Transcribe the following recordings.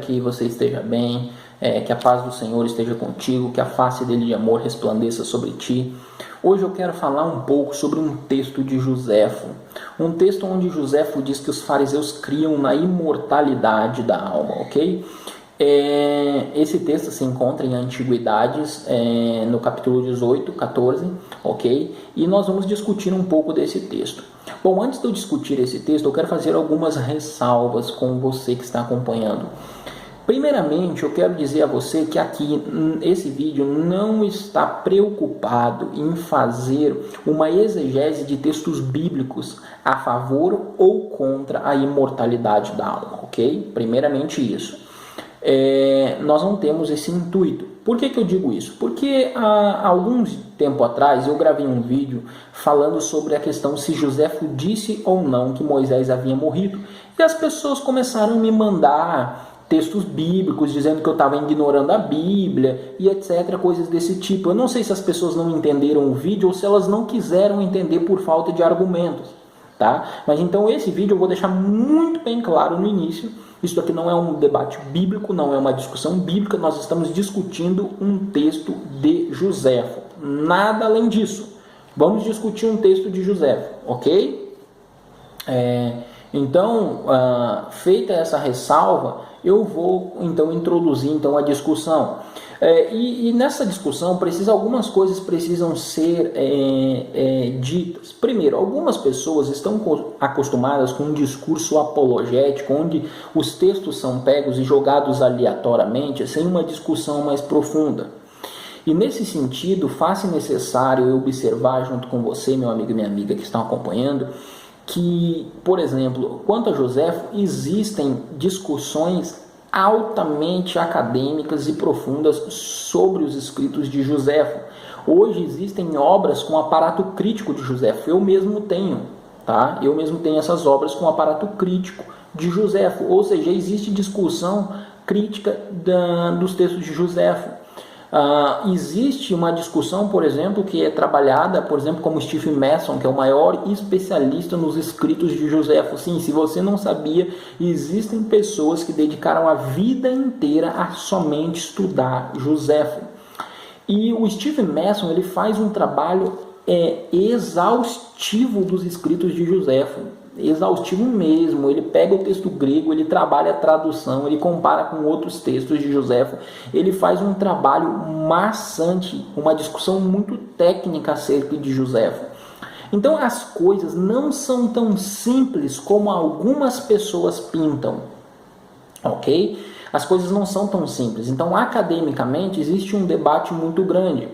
que você esteja bem, que a paz do Senhor esteja contigo, que a face dele de amor resplandeça sobre ti. Hoje eu quero falar um pouco sobre um texto de Joséfo, um texto onde Joséfo diz que os fariseus criam na imortalidade da alma, ok? Esse texto se encontra em Antiguidades, no capítulo 18, 14, ok? E nós vamos discutir um pouco desse texto. Bom, antes de eu discutir esse texto, eu quero fazer algumas ressalvas com você que está acompanhando. Primeiramente, eu quero dizer a você que aqui, esse vídeo não está preocupado em fazer uma exegese de textos bíblicos a favor ou contra a imortalidade da alma, ok? Primeiramente isso. Nós não temos esse intuito. Por que eu digo isso? Porque há algum tempo atrás eu gravei um vídeo falando sobre a questão se Joséfo disse ou não que Moisés havia morrido. E as pessoas começaram a me mandar textos bíblicos dizendo que eu estava ignorando a Bíblia e etc, coisas desse tipo. Eu não sei se as pessoas não entenderam o vídeo ou se elas não quiseram entender por falta de argumentos, tá? Mas então esse vídeo eu vou deixar muito bem claro no início. Isso aqui não é um debate bíblico, não é uma discussão bíblica, nós estamos discutindo um texto de Joséfo, nada além disso. Vamos discutir um texto de Joséfo, ok? Então, feita essa ressalva, eu vou então introduzir a discussão. E nessa discussão algumas coisas precisam ser ditas. Primeiro, algumas pessoas estão acostumadas com um discurso apologético, onde os textos são pegos e jogados aleatoriamente, sem uma discussão mais profunda. E nesse sentido, faz-se necessário eu observar junto com você, meu amigo e minha amiga que estão acompanhando, que, por exemplo, quanto a Joséfo, existem discussões altamente acadêmicas e profundas sobre os escritos de Joséfo. Hoje existem obras com aparato crítico de Joséfo. Eu mesmo tenho, tá? Eu mesmo tenho essas obras com aparato crítico de Joséfo. Ou seja, existe discussão crítica dos textos de Joséfo. Existe uma discussão, por exemplo, que é trabalhada, por exemplo, como Stephen Masson, que é o maior especialista nos escritos de Joséfo. Sim, se você não sabia, existem pessoas que dedicaram a vida inteira a somente estudar Joséfo. E o Stephen Masson, ele faz um trabalho exaustivo dos escritos de Joséfo. Exaustivo mesmo. Ele pega o texto grego, ele trabalha a tradução, ele compara com outros textos de Joséfo, ele faz um trabalho maçante, uma discussão muito técnica acerca de Joséfo. Então as coisas não são tão simples como algumas pessoas pintam, ok? As coisas não são tão simples. Então academicamente existe um debate muito grande.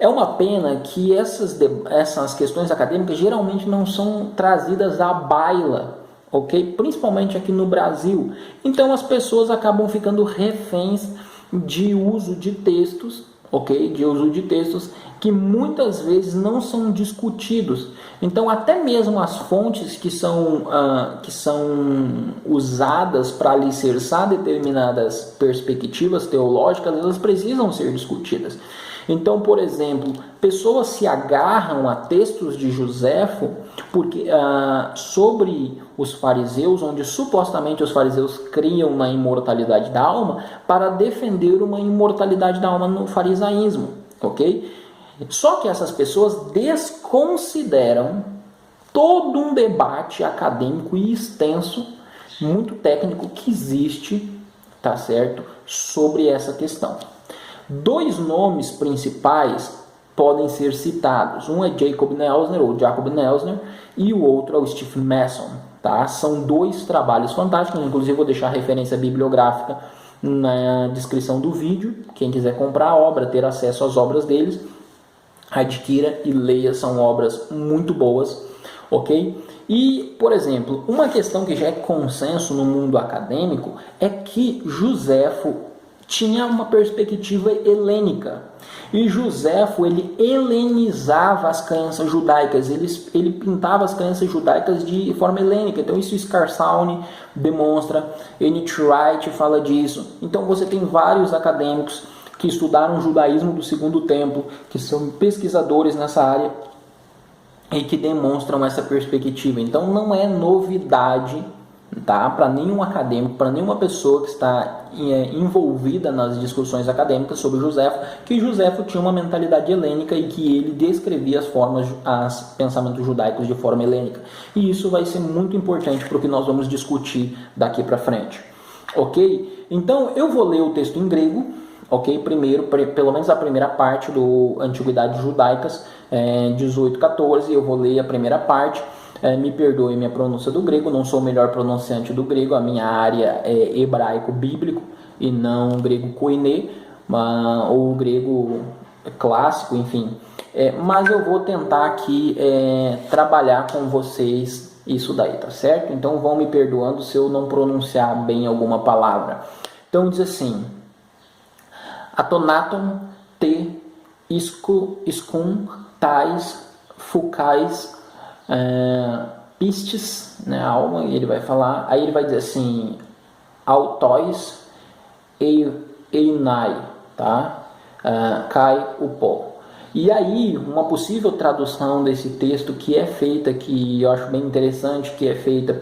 É uma pena que essas questões acadêmicas geralmente não são trazidas à baila, ok? Principalmente aqui no Brasil. Então as pessoas acabam ficando reféns de uso de textos, ok? De uso de textos que muitas vezes não são discutidos. Então até mesmo as fontes que são usadas para alicerçar determinadas perspectivas teológicas, elas precisam ser discutidas. Então, por exemplo, pessoas se agarram a textos de Joséfo sobre os fariseus, onde supostamente os fariseus criam na imortalidade da alma, para defender uma imortalidade da alma no farisaísmo, ok? Só que essas pessoas desconsideram todo um debate acadêmico e extenso, muito técnico, que existe, tá certo, sobre essa questão. Dois nomes principais podem ser citados. Um é Jacob Neusner e o outro é o Stephen Masson. Tá? São dois trabalhos fantásticos. Inclusive vou deixar a referência bibliográfica na descrição do vídeo. Quem quiser comprar a obra, ter acesso às obras deles, adquira e leia. São obras muito boas, ok? E, por exemplo, uma questão que já é consenso no mundo acadêmico é que Joséfo tinha uma perspectiva helênica. E Joséfo, ele helenizava as crenças judaicas, ele pintava as crenças judaicas de forma helênica. Então isso Scarsauni demonstra, N.T. Wright fala disso. Então você tem vários acadêmicos que estudaram o judaísmo do Segundo Templo, que são pesquisadores nessa área e que demonstram essa perspectiva. Então não é novidade, tá? Para nenhum acadêmico, para nenhuma pessoa que está envolvida nas discussões acadêmicas sobre Joséfo, que Joséfo tinha uma mentalidade helênica e que ele descrevia os pensamentos judaicos de forma helênica. E isso vai ser muito importante para o que nós vamos discutir daqui para frente. Ok? Então eu vou ler o texto em grego, ok? Primeiro, pelo menos a primeira parte do Antiguidades Judaicas, 18:14, eu vou ler a primeira parte. Me perdoe minha pronúncia do grego, não sou o melhor pronunciante do grego, a minha área é hebraico bíblico e não grego koiné, ou grego clássico, enfim. Mas eu vou tentar aqui trabalhar com vocês isso daí, tá certo? Então vão me perdoando se eu não pronunciar bem alguma palavra. Então diz assim: atonaton te iscum tais fukais pistes, né, alma, e ele vai falar, aí ele vai dizer assim, autóis einai, tá? Cai o pó. E aí, uma possível tradução desse texto que é feita, que eu acho bem interessante, que é feita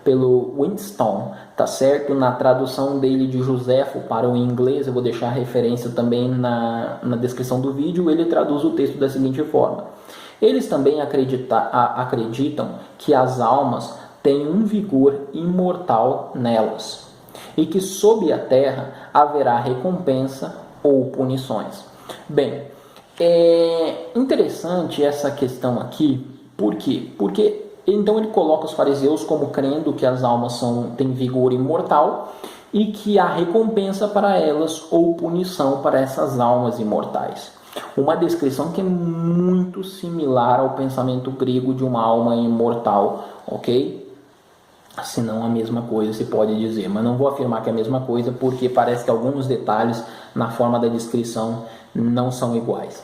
pelo Winston, tá certo? Na tradução dele de Joséfo para o inglês, eu vou deixar a referência também na descrição do vídeo, ele traduz o texto da seguinte forma: eles também acreditam que as almas têm um vigor imortal nelas e que sob a terra haverá recompensa ou punições. Bem, é interessante essa questão aqui, por quê? Porque então ele coloca os fariseus como crendo que as almas têm vigor imortal e que há recompensa para elas ou punição para essas almas imortais. Uma descrição que é muito similar ao pensamento grego de uma alma imortal, ok? Se não a mesma coisa, se pode dizer, mas não vou afirmar que é a mesma coisa, porque parece que alguns detalhes na forma da descrição não são iguais.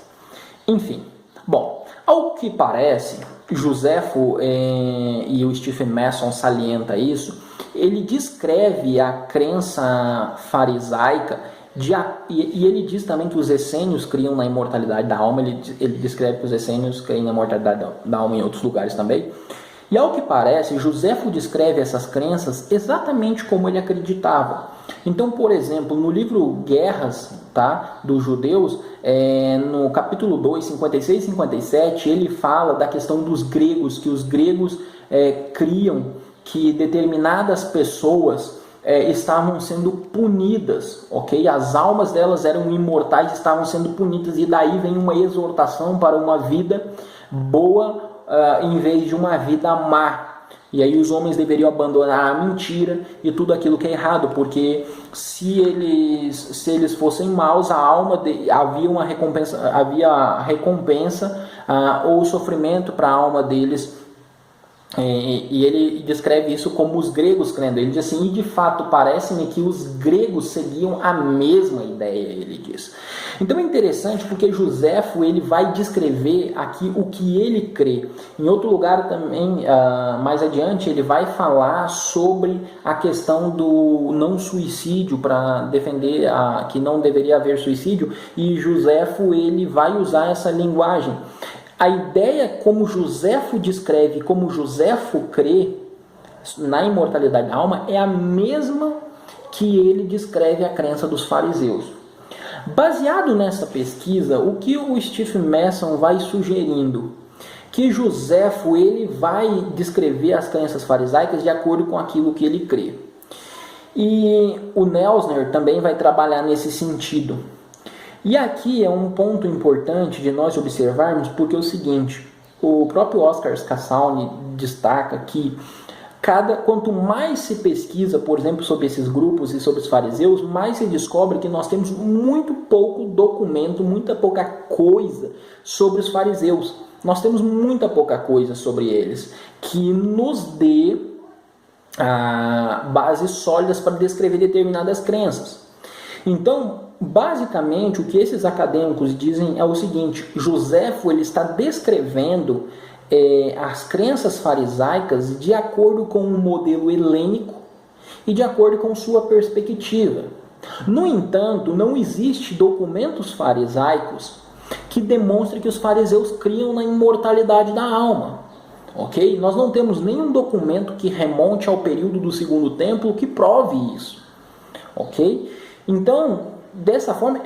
Enfim, bom, ao que parece, Joséfo e o Stephen Masson salienta isso, ele descreve a crença farisaica e ele diz também que os essênios criam na imortalidade da alma. Ele descreve que os essênios criam na imortalidade da alma em outros lugares também. E ao que parece, Joséfo descreve essas crenças exatamente como ele acreditava. Então, por exemplo, no livro Guerras, tá, dos Judeus, no capítulo 2, 56 e 57, ele fala da questão dos gregos, que os gregos criam que determinadas pessoas estavam sendo punidas, ok? As almas delas eram imortais, estavam sendo punidas, e daí vem uma exortação para uma vida boa em vez de uma vida má. E aí os homens deveriam abandonar a mentira e tudo aquilo que é errado, porque se eles fossem maus, havia recompensa ou sofrimento para a alma deles. E ele descreve isso como os gregos crendo. Ele diz assim: e de fato parece-me que os gregos seguiam a mesma ideia, ele diz. Então é interessante porque Joséfo ele vai descrever aqui o que ele crê. Em outro lugar também, mais adiante, ele vai falar sobre a questão do não suicídio, para defender que não deveria haver suicídio, e Joséfo ele vai usar essa linguagem. A ideia como Joséfo descreve, como Joséfo crê na imortalidade da alma, é a mesma que ele descreve a crença dos fariseus. Baseado nessa pesquisa, o que o Stephen Masson vai sugerindo? Que Joséfo ele vai descrever as crenças farisaicas de acordo com aquilo que ele crê. E o Nelsner também vai trabalhar nesse sentido. E aqui é um ponto importante de nós observarmos, porque é o seguinte: o próprio Oscar Cassauni destaca que quanto mais se pesquisa, por exemplo, sobre esses grupos e sobre os fariseus, mais se descobre que nós temos muito pouco documento, muita pouca coisa sobre os fariseus. Nós temos muita pouca coisa sobre eles que nos dê bases sólidas para descrever determinadas crenças. Então, basicamente, o que esses acadêmicos dizem é o seguinte: Joséfo ele está descrevendo as crenças farisaicas de acordo com o modelo helênico e de acordo com sua perspectiva. No entanto, não existe documentos farisaicos que demonstrem que os fariseus criam na imortalidade da alma. Ok? Nós não temos nenhum documento que remonte ao período do Segundo Templo que prove isso. ok? Então, dessa forma,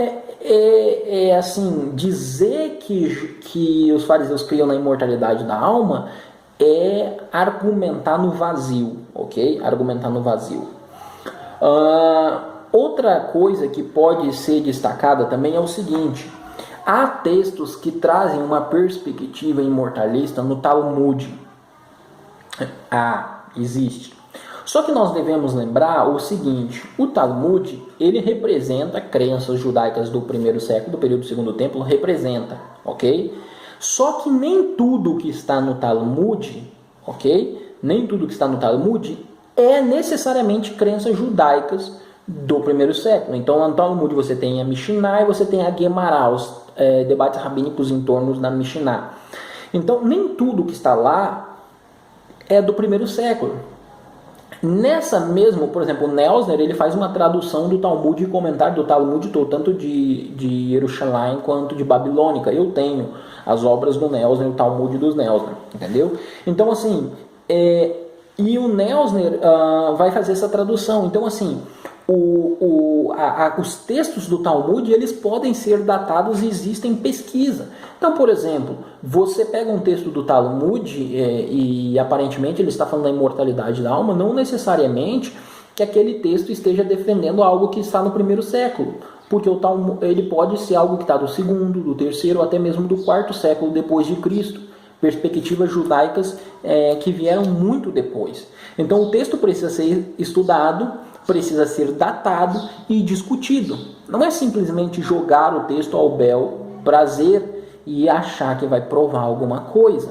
assim, dizer que os fariseus criam na imortalidade da alma é argumentar no vazio, ok? Argumentar no vazio. Outra coisa que pode ser destacada também é o seguinte: há textos que trazem uma perspectiva imortalista no Talmud. Existe. Só que nós devemos lembrar o seguinte: o Talmud, ele representa crenças judaicas do primeiro século, do período do segundo templo, representa, ok? Só que nem tudo que está no Talmud, ok? Nem tudo que está no Talmud é necessariamente crenças judaicas do primeiro século. Então, no Talmud você tem a Mishnah e você tem a Gemara, os debates rabínicos em torno da Mishnah. Então, nem tudo que está lá é do primeiro século. Nessa mesmo, por exemplo, o Neusner, ele faz uma tradução do Talmud e comentário do Talmud, tanto de Jerusalém quanto de Babilônica. Eu tenho as obras do Neusner, o Talmud dos Neusner, entendeu? Então, assim, e o Neusner vai fazer essa tradução. Então, assim, os textos do Talmud, eles podem ser datados e existem pesquisa. Então, por exemplo, você pega um texto do Talmud e aparentemente ele está falando da imortalidade da alma, não necessariamente que aquele texto esteja defendendo algo que está no primeiro século, porque o Talmud, ele pode ser algo que está do segundo, do terceiro ou até mesmo do quarto século depois de Cristo, perspectivas judaicas que vieram muito depois. Então o texto precisa ser estudado, precisa ser datado e discutido. Não é simplesmente jogar o texto ao bel prazer e achar que vai provar alguma coisa,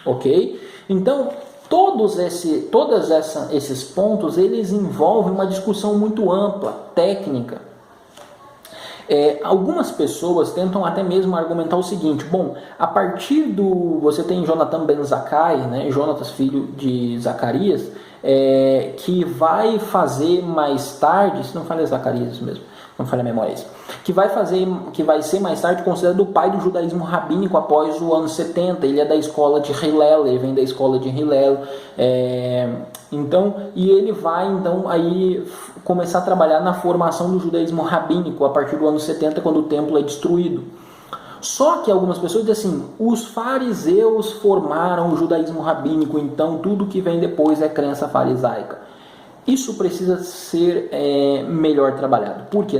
ok? Então, todos esses pontos, eles envolvem uma discussão muito ampla, técnica. Algumas pessoas tentam até mesmo argumentar o seguinte: bom, a partir você tem Jonathan ben Zakkai, né, Jonatas, filho de Zacarias, que vai fazer mais tarde, se não falha Zacarias mesmo, não falha a memória isso, que vai ser mais tarde considerado o pai do judaísmo rabínico após o ano 70. Ele é da escola de Hillel, ele vem da escola de Hillel, e ele vai então aí começar a trabalhar na formação do judaísmo rabínico a partir do ano 70, quando o templo é destruído. Só que algumas pessoas dizem assim: os fariseus formaram o judaísmo rabínico, então tudo que vem depois é crença farisaica. Isso precisa ser melhor trabalhado, porque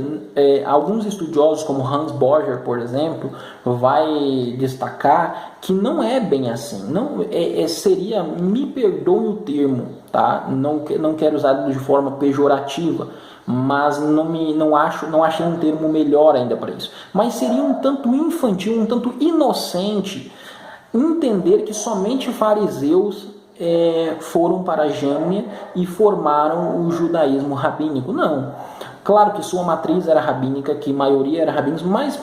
alguns estudiosos, como Hans Borger, por exemplo, vai destacar que não é bem assim. Não seria, me perdoe o termo, tá? Não quero usar de forma pejorativa, mas não achei um termo melhor ainda para isso. Mas seria um tanto infantil, um tanto inocente entender que somente fariseus foram para a Jâmnia e formaram o judaísmo rabínico. Não. Claro que sua matriz era rabínica, que a maioria era rabínica, mas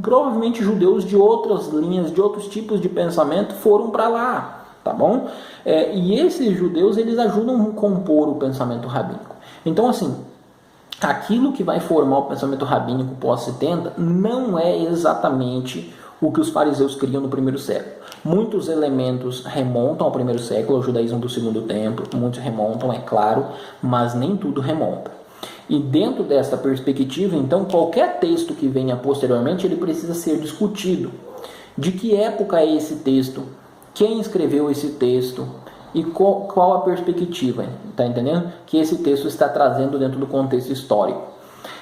provavelmente judeus de outras linhas, de outros tipos de pensamento foram para lá, tá bom? E esses judeus, eles ajudam a compor o pensamento rabínico. Então, assim, aquilo que vai formar o pensamento rabínico pós-70 não é exatamente o que os fariseus criam no primeiro século. Muitos elementos remontam ao primeiro século, ao judaísmo do segundo templo, muitos remontam, é claro, mas nem tudo remonta. E dentro dessa perspectiva, então, qualquer texto que venha posteriormente, ele precisa ser discutido. De que época é esse texto? Quem escreveu esse texto? E qual a perspectiva, tá entendendo? Que esse texto está trazendo dentro do contexto histórico.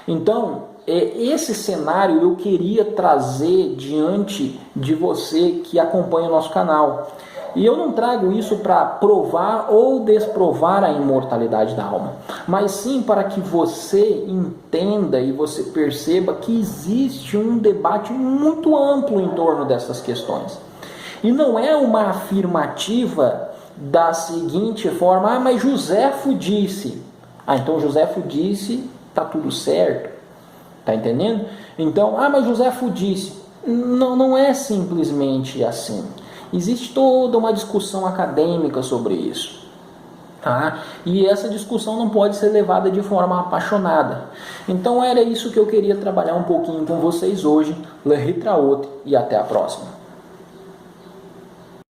Então, esse cenário eu queria trazer diante de você que acompanha o nosso canal. E eu não trago isso para provar ou desprovar a imortalidade da alma, mas sim para que você entenda e você perceba que existe um debate muito amplo em torno dessas questões. E não é uma afirmativa da seguinte forma: mas Joséfo disse. Então Joséfo disse, tá tudo certo. Tá entendendo? Então, mas Joséfo disse. Não é simplesmente assim. Existe toda uma discussão acadêmica sobre isso. Tá? E essa discussão não pode ser levada de forma apaixonada. Então era isso que eu queria trabalhar um pouquinho com vocês hoje. Lehitraot e até a próxima.